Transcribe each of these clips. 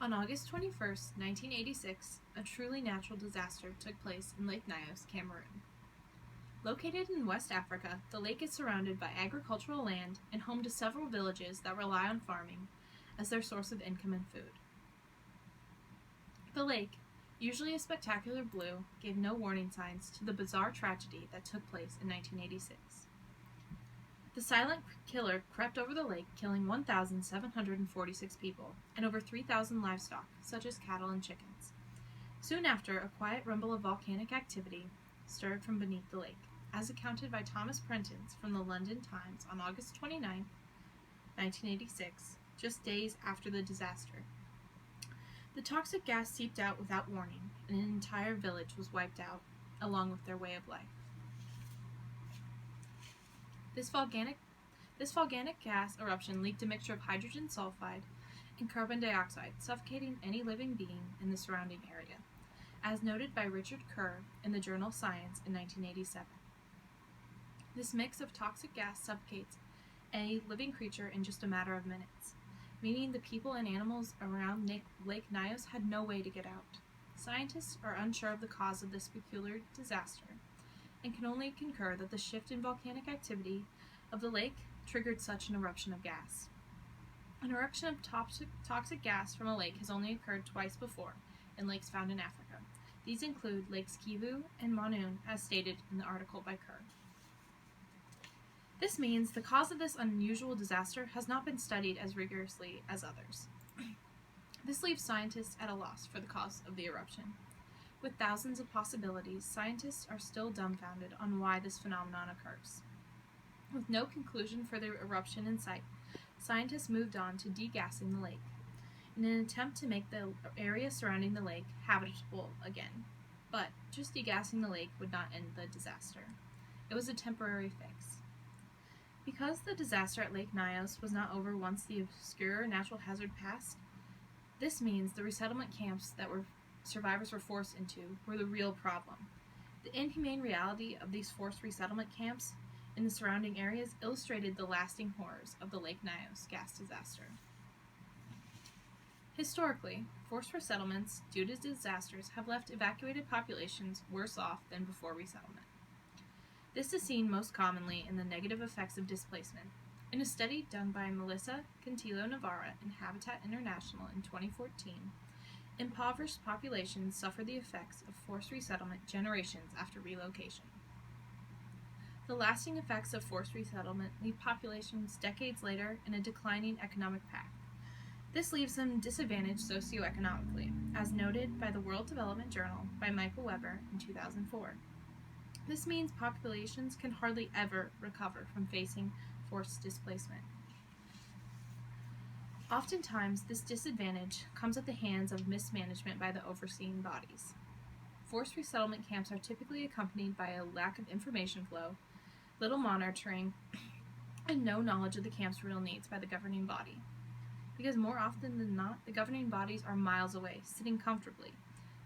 On August 21st, 1986, a truly natural disaster took place in Lake Nyos, Cameroon. Located in West Africa, the lake is surrounded by agricultural land and home to several villages that rely on farming as their source of income and food. The lake, usually a spectacular blue, gave no warning signs to the bizarre tragedy that took place in 1986. The silent killer crept over the lake, killing 1,746 people and over 3,000 livestock, such as cattle and chickens. Soon after, a quiet rumble of volcanic activity stirred from beneath the lake, as accounted by Thomas Prentice from the London Times on August 29, 1986, just days after the disaster. The toxic gas seeped out without warning, and an entire village was wiped out, along with their way of life. This volcanic gas eruption leaked a mixture of hydrogen sulfide and carbon dioxide, suffocating any living being in the surrounding area, as noted by Richard Kerr in the journal Science in 1987. This mix of toxic gas suffocates any living creature in just a matter of minutes, meaning the people and animals around Lake Nyos had no way to get out. Scientists are unsure of the cause of this peculiar disaster, and can only concur that the shift in volcanic activity of the lake triggered such an eruption of gas. An eruption of toxic gas from a lake has only occurred twice before in lakes found in Africa. These include Lakes Kivu and Monoun, as stated in the article by Kerr. This means the cause of this unusual disaster has not been studied as rigorously as others. This leaves scientists at a loss for the cause of the eruption. With thousands of possibilities, scientists are still dumbfounded on why this phenomenon occurs. With no conclusion for the eruption in sight, scientists moved on to degassing the lake, in an attempt to make the area surrounding the lake habitable again. But just degassing the lake would not end the disaster. It was a temporary fix. Because the disaster at Lake Nyos was not over once the obscure natural hazard passed, this means the resettlement camps that survivors were forced into were the real problem. The inhumane reality of these forced resettlement camps in the surrounding areas illustrated the lasting horrors of the Lake Nyos gas disaster. Historically, forced resettlements due to disasters have left evacuated populations worse off than before resettlement. This is seen most commonly in the negative effects of displacement. In a study done by Melissa Cantillo Navarra and Habitat International in 2014, impoverished populations suffer the effects of forced resettlement generations after relocation. The lasting effects of forced resettlement leave populations decades later in a declining economic path. This leaves them disadvantaged socioeconomically, as noted by the World Development Journal by Michael Weber in 2004. This means populations can hardly ever recover from facing forced displacement. Oftentimes, this disadvantage comes at the hands of mismanagement by the overseeing bodies. Forced resettlement camps are typically accompanied by a lack of information flow, little monitoring, and no knowledge of the camp's real needs by the governing body. Because more often than not, the governing bodies are miles away, sitting comfortably,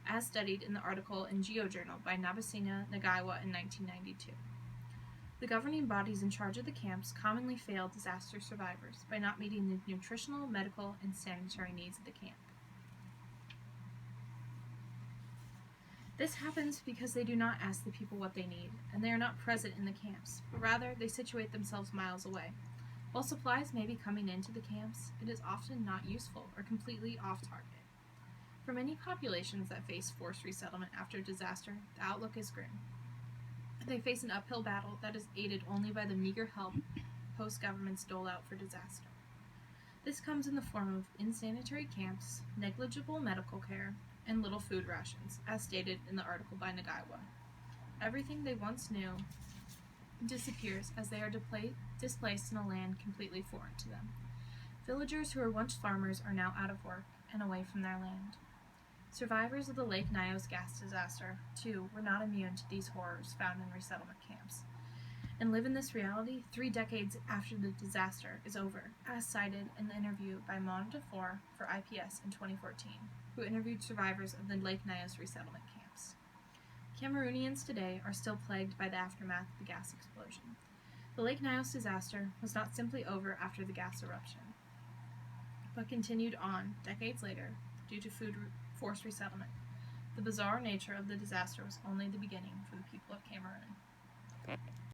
as studied in the article in GeoJournal by Nabasina Nagaiwa in 1992. The governing bodies in charge of the camps commonly fail disaster survivors by not meeting the nutritional, medical, and sanitary needs of the camp. This happens because they do not ask the people what they need, and they are not present in the camps, but rather they situate themselves miles away. While supplies may be coming into the camps, it is often not useful or completely off target. For many populations that face forced resettlement after disaster, the outlook is grim. They face an uphill battle that is aided only by the meager help host governments dole out for disaster. This comes in the form of insanitary camps, negligible medical care, and little food rations, as stated in the article by Nagaiwa. Everything they once knew disappears as they are displaced in a land completely foreign to them. Villagers who were once farmers are now out of work and away from their land. Survivors of the Lake Nyos gas disaster, too, were not immune to these horrors found in resettlement camps, and live in this reality 3 decades after the disaster is over, as cited in the interview by Mona Dufour for IPS in 2014, who interviewed survivors of the Lake Nyos resettlement camps. Cameroonians today are still plagued by the aftermath of the gas explosion. The Lake Nyos disaster was not simply over after the gas eruption, but continued on, decades later, due to forced resettlement. The bizarre nature of the disaster was only the beginning